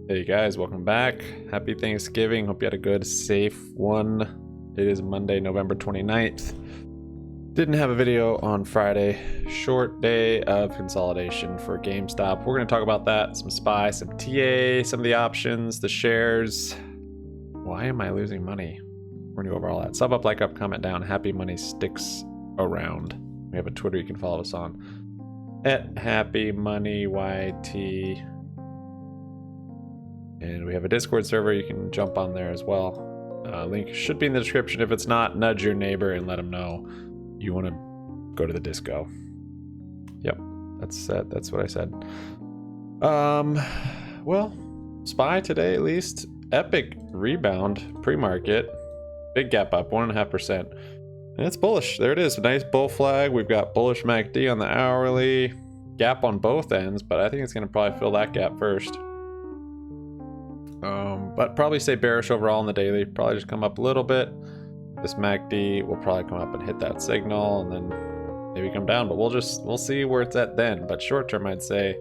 Hey guys, welcome back. Happy Thanksgiving. Hope you had a good, safe one. It is Monday, November 29th. Didn't have a video on Friday. Short day of consolidation for GameStop. We're going to talk about that, some SPY, some TA, some of the options, the shares. Why am I losing money? We're going to go over all that. Sub up, like up, comment down. Happy money sticks around. We have a Twitter you can follow us on. At Happy Money YT. And we have a Discord server. You can jump on there as well. Link should be in the description. If it's not, nudge your neighbor and let them know you want to go to the disco. Yep, that's what I said. Well, SPY today at least. Epic rebound pre-market. Big gap up, 1.5%. And it's bullish. There it is. A nice bull flag. We've got bullish MACD on the hourly. Gap on both ends, but I think it's going to probably fill that gap first. But probably stay bearish overall on the daily. Probably just come up a little bit. This MACD will probably come up and hit that signal and then maybe come down, but we'll see where it's at then. But short term, I'd say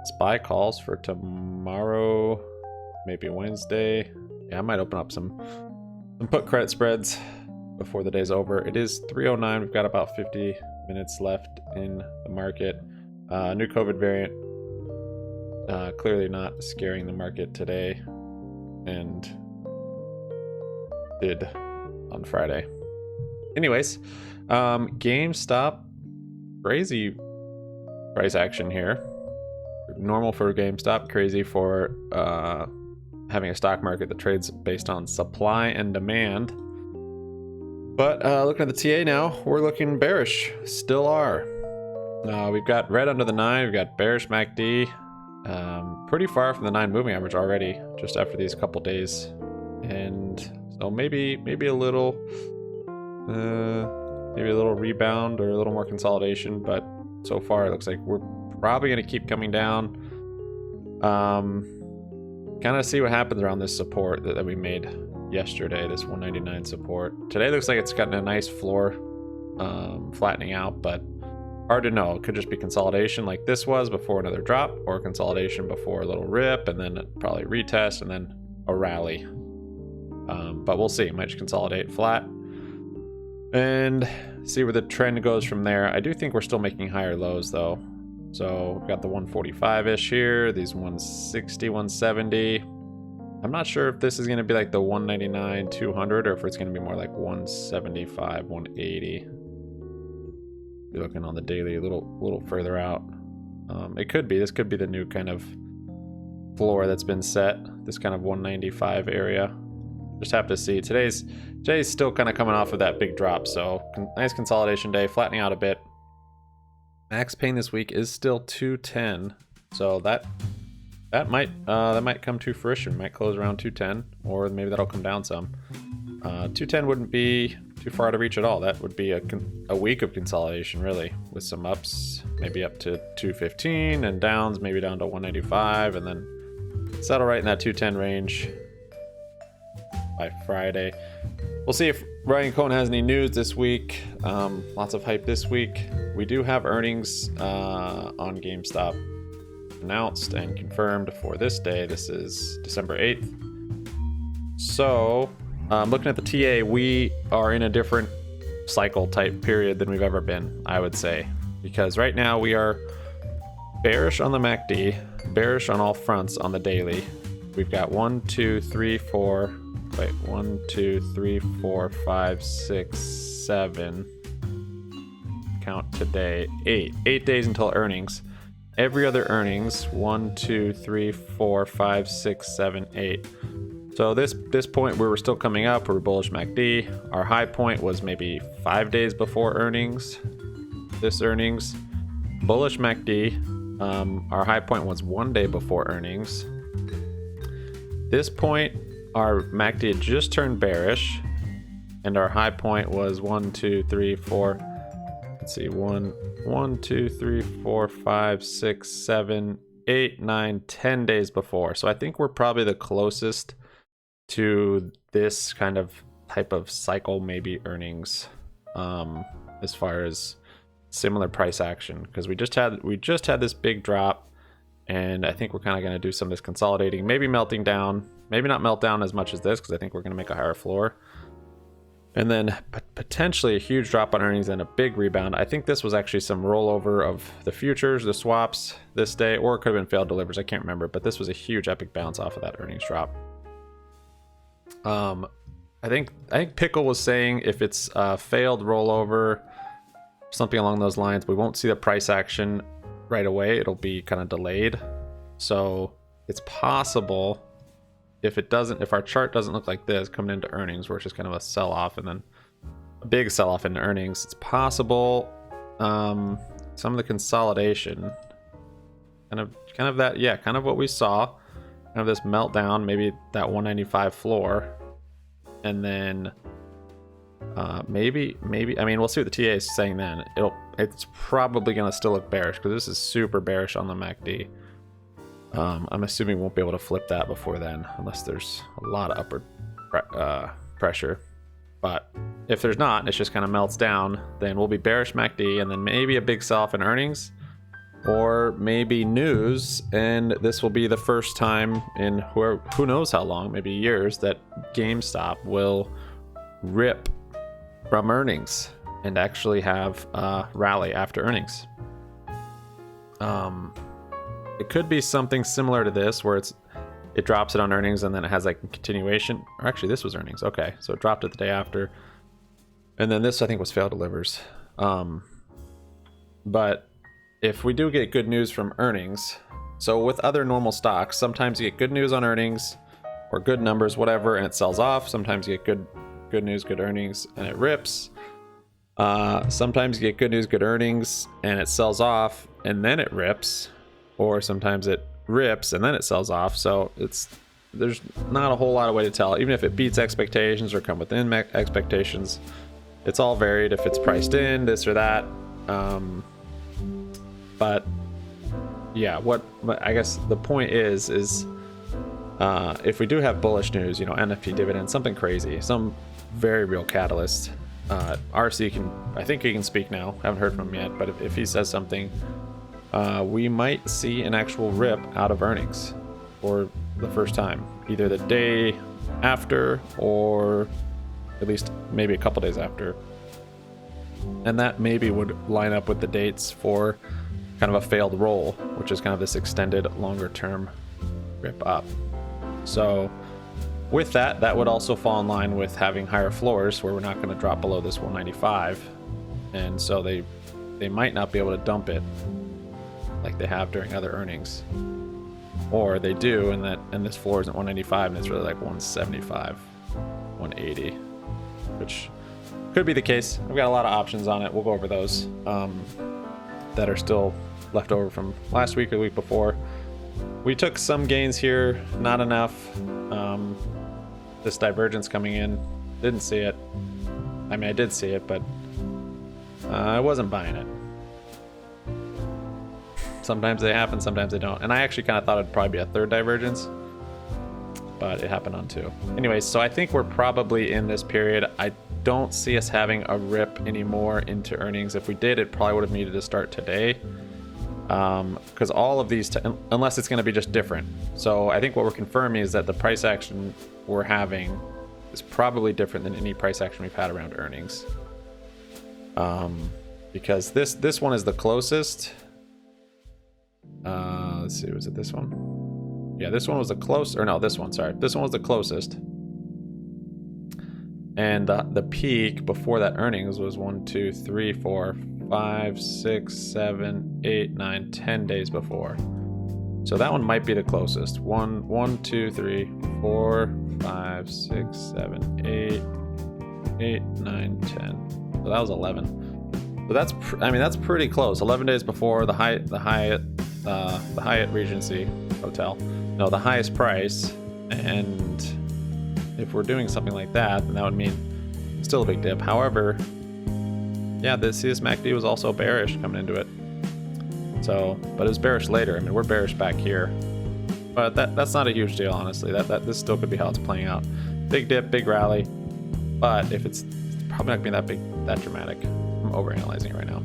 SPY calls for tomorrow, maybe Wednesday. Yeah, I might open up some put credit spreads before the day's over. It is 3:09. We've got about 50 minutes left in the market. New COVID variant. Clearly not scaring the market today, and did on Friday. Anyways, GameStop, crazy price action here. Normal for GameStop, crazy for having a stock market that trades based on supply and demand. But looking at the TA now, we're looking bearish. Still are. We've got red under the 9. We've got bearish MACD. Pretty far from the 9 moving average already, just after these couple days, and so maybe a little rebound or a little more consolidation, but so far it looks like we're probably going to keep coming down. Kind of see what happens around this support that we made yesterday, this 199 support. Today looks like it's gotten a nice floor, flattening out, but hard to know. It could just be consolidation like this was before another drop, or consolidation before a little rip, and then probably retest, and then a rally. But we'll see. It might just consolidate flat and see where the trend goes from there. I do think we're still making higher lows, though. So we've got the 145-ish here, these 160, 170. I'm not sure if this is going to be like the 199, 200, or if it's going to be more like 175, 180. Be looking on the daily a little further out. It could be. This could be the new kind of floor that's been set. This kind of 195 area. Just have to see. Today's still kind of coming off of that big drop, so nice consolidation day, flattening out a bit. Max pain this week is still 210, so that might come to fruition. Might close around 210, or maybe that'll come down some. 210 wouldn't be too far to reach at all. That would be a week of consolidation, really, with some ups maybe up to 215 and downs maybe down to 195, and then settle right in that 210 range by Friday. We'll see if Ryan Cohen has any news this week. Lots of hype this week. We do have earnings on GameStop announced and confirmed for this day. This is December 8th. So looking at the TA, we are in a different cycle type period than we've ever been, I would say, because right now we are bearish on the MACD, bearish on all fronts on the daily. We've got 1, 2, 3, 4, 5, 6, 7. Count today, 8 days until earnings. Every other earnings, 1, 2, 3, 4, 5, 6, 7, 8. So this point where we're still coming up, we're bullish MACD. Our high point was maybe 5 days before earnings. This earnings, bullish MACD. Our high point was 1 day before earnings. This point, our MACD had just turned bearish, and our high point was 1, 2, 3, 4. Let's see, 1, 2, 3, 4, 5, 6, 7, 8, 9, 10 days before. So I think we're probably the closest to this kind of type of cycle, maybe earnings, as far as similar price action, because we just had this big drop, And I think we're kind of going to do some of this consolidating, maybe melting down, maybe not melt down as much as this, because I think we're going to make a higher floor. And then potentially a huge drop on earnings and a big rebound. I think this was actually some rollover of the futures, the swaps this day, or it could have been failed delivers. I can't remember, but this was a huge epic bounce off of that earnings drop. I think Pickle was saying if it's a failed rollover, something along those lines, we won't see the price action right away. It'll be kind of delayed. So it's possible if our chart doesn't look like this coming into earnings, where it's just kind of a sell-off and then a big sell-off into earnings, it's possible some of the consolidation, kind of that, yeah, kind of what we saw, kind of this meltdown, maybe that 195 floor, and then maybe I mean, we'll see what the TA is saying then. It's probably gonna still look bearish because this is super bearish on the MACD. I'm assuming we won't be able to flip that before then, unless there's a lot of upward pressure. But if there's not, it's just kind of melts down, then we'll be bearish MACD, and then maybe a big sell-off in earnings, or maybe news, and this will be the first time in who knows how long, maybe years, that GameStop will rip from earnings and actually have a rally after earnings. It could be something similar to this, where it drops it on earnings and then it has like a continuation. Or actually, this was earnings. Okay, so it dropped it the day after, and then this I think was failed delivers. But if we do get good news from earnings, so with other normal stocks, sometimes you get good news on earnings or good numbers, whatever, and it sells off. Sometimes you get good news, good earnings, and it rips. Sometimes you get good news, good earnings, and it sells off, and then it rips. Or sometimes it rips and then it sells off. So there's not a whole lot of way to tell. Even if it beats expectations or come within expectations, it's all varied if it's priced in, this or that. But yeah, I guess the point is if we do have bullish news, NFP dividend, something crazy, some very real catalyst. RC I think he can speak now. Haven't heard from him yet, but if he says something, we might see an actual rip out of earnings for the first time, either the day after or at least maybe a couple days after. And that maybe would line up with the dates for kind of a failed roll, which is kind of this extended longer term rip up. So with that would also fall in line with having higher floors, where we're not going to drop below this 195. And so they might not be able to dump it like they have during other earnings, or they do, and this floor isn't 195 and it's really like 175, 180, which could be the case. I've got a lot of options on it. We'll go over those that are still left over from last week or the week before. We took some gains here, not enough. This divergence coming in, didn't see it. I mean, I did see it, but I wasn't buying it. Sometimes they happen, sometimes they don't. And I actually kind of thought it'd probably be a third divergence, but it happened on two. Anyways, so I think we're probably in this period. I don't see us having a rip anymore into earnings. If we did, it probably would have needed to start today. Because all of these, unless it's going to be just different. So I think what we're confirming is that the price action we're having is probably different than any price action we've had around earnings. Because this one is the closest. Let's see, was it this one? Yeah, this one was the closest, or no, this one, sorry. This one was the closest. And the peak before that earnings was 1, 2, 3, 4, 5, 6, 7, 8, 9, 10 days before. So that one might be the closest. 1, 2, 3, 4, 5, 6, 7, 8, 8, 9, 10. So that was 11. So that's pretty close. 11 days before the Hyatt Regency Hotel. No, the highest price. And if we're doing something like that, then that would mean still a big dip. However, yeah, the CS MACD was also bearish coming into it. So, but it was bearish later. I mean, we're bearish back here, but that's not a huge deal, honestly. This still could be how it's playing out. Big dip, big rally, but if it's probably not gonna be that dramatic. I'm overanalyzing it right now.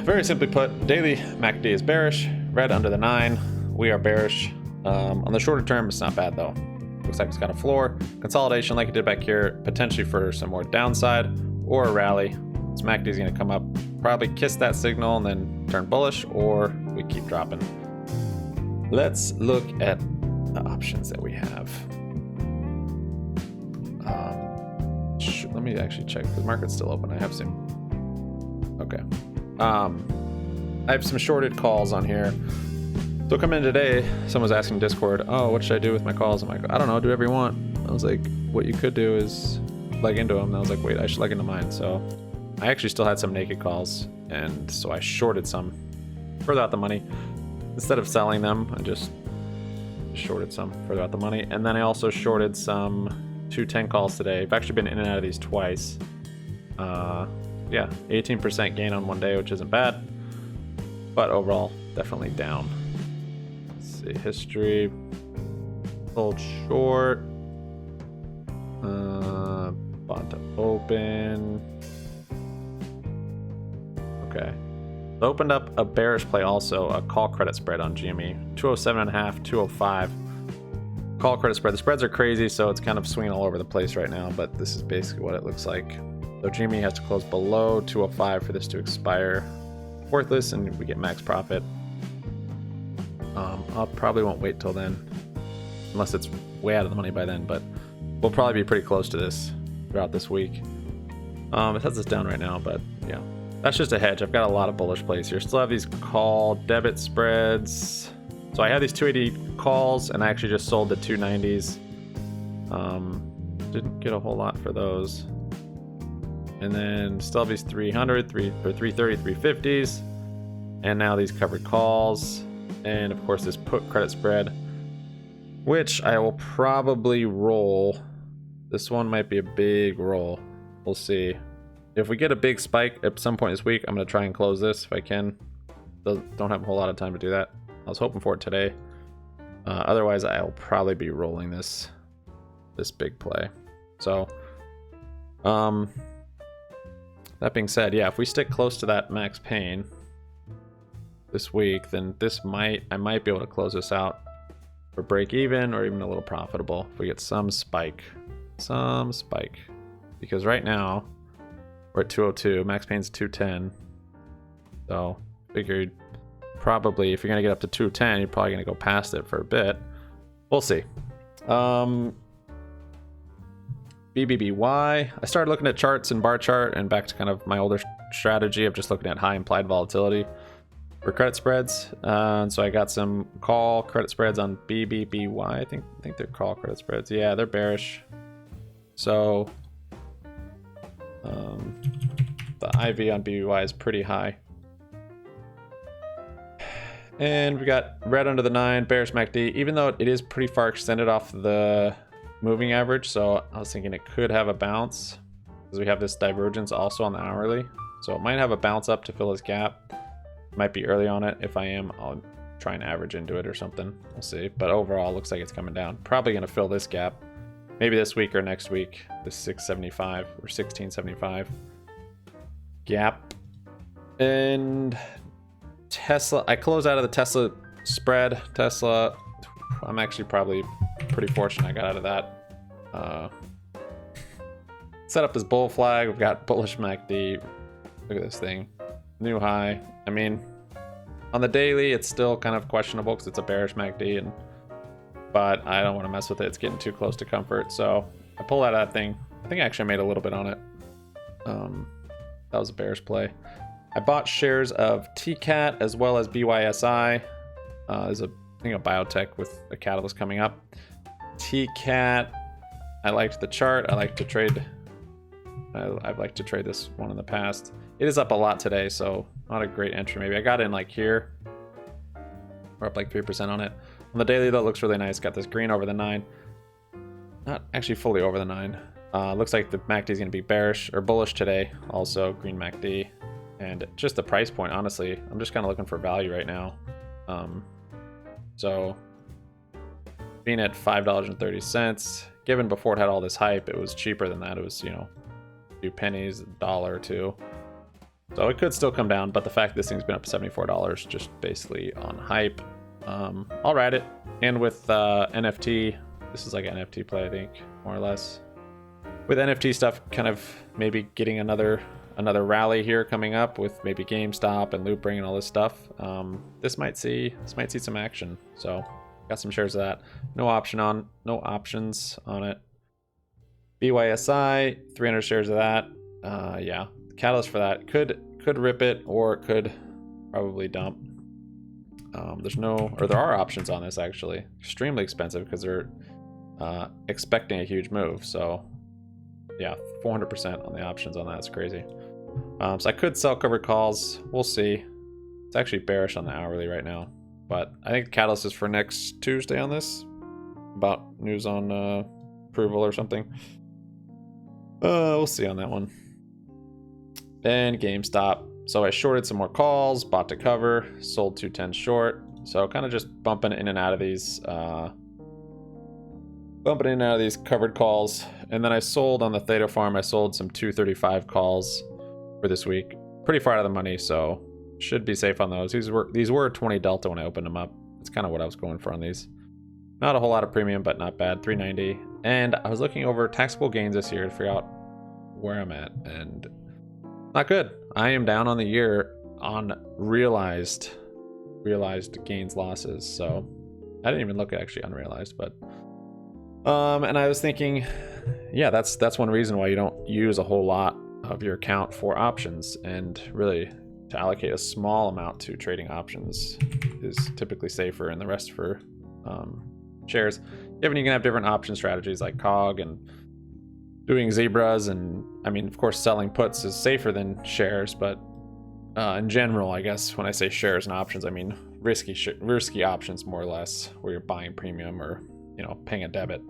Very simply put, daily MACD is bearish, red under the 9. We are bearish. On the shorter term, it's not bad though. Looks like it's got a floor. Consolidation like it did back here, potentially for some more downside or a rally. This MACD is going to come up, probably kiss that signal and then turn bullish, or we keep dropping. Let's look at the options that we have. Let me actually check. The market's still open. I have some. Okay. I have some shorted calls on here. So come in today, someone was asking Discord, oh, what should I do with my calls? I'm like, I don't know, do whatever you want. I was like, what you could do is leg into them. And I was like, wait, I should leg into mine. So I actually still had some naked calls, and so I shorted some further out the money. Instead of selling them, I just shorted some further out the money. And then I also shorted some 210 calls today. I've actually been in and out of these twice. Yeah, 18% gain on one day, which isn't bad. But overall, definitely down. Let's see, history. Sold short. Bought to open. Okay. Opened up a bearish play also, a call credit spread on GME. 207.5, 205. Call credit spread. The spreads are crazy, so it's kind of swinging all over the place right now, but this is basically what it looks like. So GME has to close below 205 for this to expire. Worthless, and we get max profit. I probably won't wait till then, unless it's way out of the money by then, but we'll probably be pretty close to this throughout this week. It has us down right now, but yeah. That's just a hedge. I've got a lot of bullish plays here. Still have these call debit spreads. So I had these 280 calls, and I actually just sold the 290s. Didn't get a whole lot for those. And then still have these 300, 330, 350s. And now these covered calls. And of course this put credit spread, which I will probably roll. This one might be a big roll. We'll see. If we get a big spike at some point this week, I'm going to try and close this if I can. Don't have a whole lot of time to do that. I was hoping for it today. Otherwise, I'll probably be rolling this big play. So, that being said, yeah, if we stick close to that max pain this week, then I might be able to close this out for break even or even a little profitable if we get some spike. Because right now, we're at 202, max pain's 210. So figured probably if you're gonna get up to 210, you're probably gonna go past it for a bit. We'll see. BBBY. I started looking at charts and bar chart and back to kind of my older strategy of just looking at high implied volatility for credit spreads. And so I got some call credit spreads on BBBY. I think they're call credit spreads. Yeah, they're bearish. So the IV on BBY is pretty high. And we got red under the 9, bearish MACD, even though it is pretty far extended off the moving average. So I was thinking it could have a bounce because we have this divergence also on the hourly. So it might have a bounce up to fill this gap. Might be early on it. If I am, I'll try and average into it or something. We'll see. But overall, looks like it's coming down. Probably going to fill this gap. Maybe this week or next week. This 675 or 1675 gap. And Tesla, I closed out of the Tesla spread. Tesla, I'm actually probably pretty fortunate I got out of that. Set up this bull flag. We've got bullish MACD. Look at this thing. New high. I mean, on the daily, it's still kind of questionable because it's a bearish MACD, but I don't want to mess with it. It's getting too close to comfort. So I pulled out of that thing. I think I actually made a little bit on it. That was a bearish play. I bought shares of TCAT as well as BYSI. There's a thing of biotech with a catalyst coming up. TCAT, I liked the chart. I like to trade. I've liked to trade this one in the past. It is up a lot today, so not a great entry. Maybe I got in like here. We're up like 3% on it. On the daily, though, it looks really nice. Got this green over the 9. Not actually fully over the 9. Looks like the MACD is going to be bearish or bullish today. Also, green MACD. And just the price point, honestly, I'm just kind of looking for value right now. So, being at $5.30, given before it had all this hype, it was cheaper than that. It was, you know, a few pennies, $1 or $2. So it could still come down, but the fact this thing's been up $74 just basically on hype. I'll ride it. And with NFT, this is like an NFT play, I think, more or less. With NFT stuff, kind of maybe getting another rally here coming up with maybe GameStop and Loopring and all this stuff. This might see some action. So got some shares of that. No options on it. BYSI, 300 shares of that. Yeah, catalyst for that could rip it, or it could probably dump. There are options on this actually. Extremely expensive because they're expecting a huge move. So yeah, 400% on the options on that. It's crazy. So I could sell covered calls. We'll see. It's actually bearish on the hourly right now, but I think the catalyst is for next Tuesday on this, about news on approval or something. We'll see on that one. And GameStop. So I shorted some more calls, bought to cover, sold 210 short. So kind of just bumping in and out of these covered calls. And then I sold on the Theta Farm. I sold some 235 calls for this week. Pretty far out of the money, so should be safe on those. These were 20 delta when I opened them up. That's kind of what I was going for on these. Not a whole lot of premium, but not bad. 390. And I was looking over taxable gains this year to figure out where I'm at, and not good. I am down on the year on realized gains losses. So I didn't even look at actually unrealized, but and I was thinking, yeah, that's one reason why you don't use a whole lot of your account for options, and really to allocate a small amount to trading options is typically safer, and the rest for shares. Even you can have different option strategies like COG and doing zebras, and I mean, of course, selling puts is safer than shares, but in general, I guess when I say shares and options, I mean risky options more or less, where you're buying premium or paying a debit.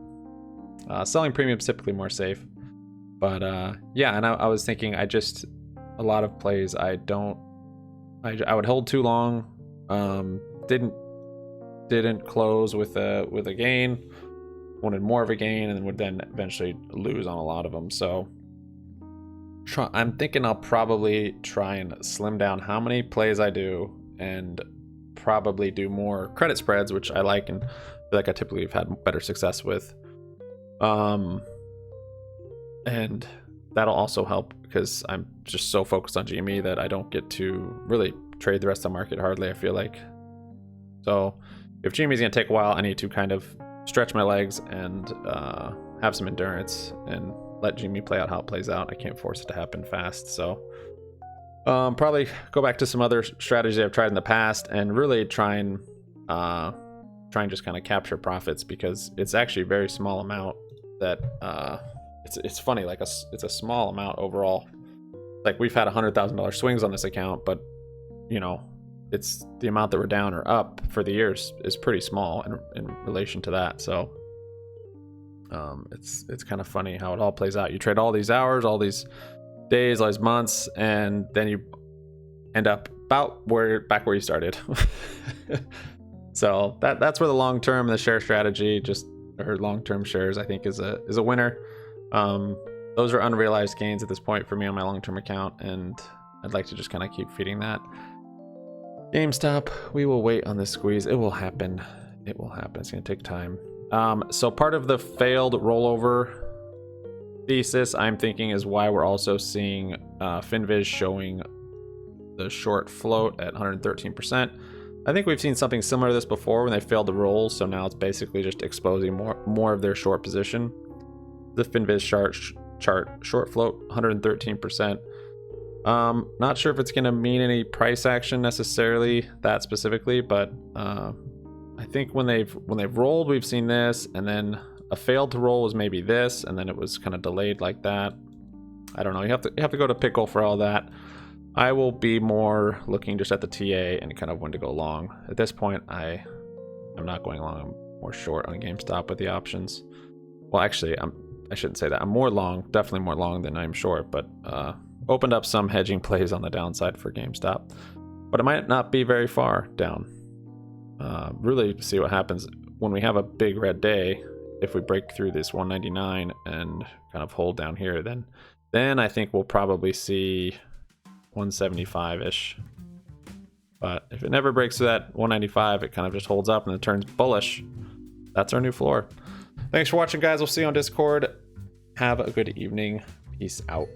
Selling premium is typically more safe, but yeah. And I was thinking, a lot of plays I would hold too long, didn't close with a gain, wanted more of a gain, and would then eventually lose on a lot of them. So I'm thinking I'll probably try and slim down how many plays I do, and probably do more credit spreads, which I like and feel like I typically have had better success with. And that'll also help because I'm just so focused on GME that I don't get to really trade the rest of the market hardly, I feel like. So if GME is going to take a while, I need to kind of stretch my legs and have some endurance and let GME play out how it plays out. I can't force it to happen fast. So probably go back to some other strategies I've tried in the past and really try and just kind of capture profits, because it's actually a very small amount that it's funny, like it's a small amount overall. Like we've had $100,000 swings on this account, but it's the amount that we're down or up for the years is pretty small in relation to that. So it's kind of funny how it all plays out. You trade all these hours, all these days, all these months, and then you end up back where you started. So that's where the long-term, the share strategy, or long-term shares, I think is a winner. Those are unrealized gains at this point for me on my long-term account, and I'd like to just kind of keep feeding that. GameStop, we will wait on this squeeze. It will happen. It's going to take time. So part of the failed rollover thesis, I'm thinking, is why we're also seeing FinViz showing the short float at 113%. I think we've seen something similar to this before when they failed to roll, so now it's basically just exposing more of their short position. The FinViz chart short float 113%. Not sure if it's going to mean any price action necessarily, that specifically, but I think when they've rolled, we've seen this, and then a failed to roll was maybe this, and then it was kind of delayed like that. I don't know. You have to go to Pickle for all that. I will be more looking just at the TA and kind of when to go long. At this point, I'm not going long. I'm more short on GameStop with the options. Well, actually, I shouldn't say that. I'm more long, definitely more long than I'm short, but opened up some hedging plays on the downside for GameStop. But it might not be very far down. Really see what happens when we have a big red day. If we break through this 199 and kind of hold down here, then I think we'll probably see 175-ish. But if it never breaks through that 195, it kind of just holds up and it turns bullish. That's our new floor. Thanks for watching, guys. We'll see you on Discord. Have a good evening. Peace out.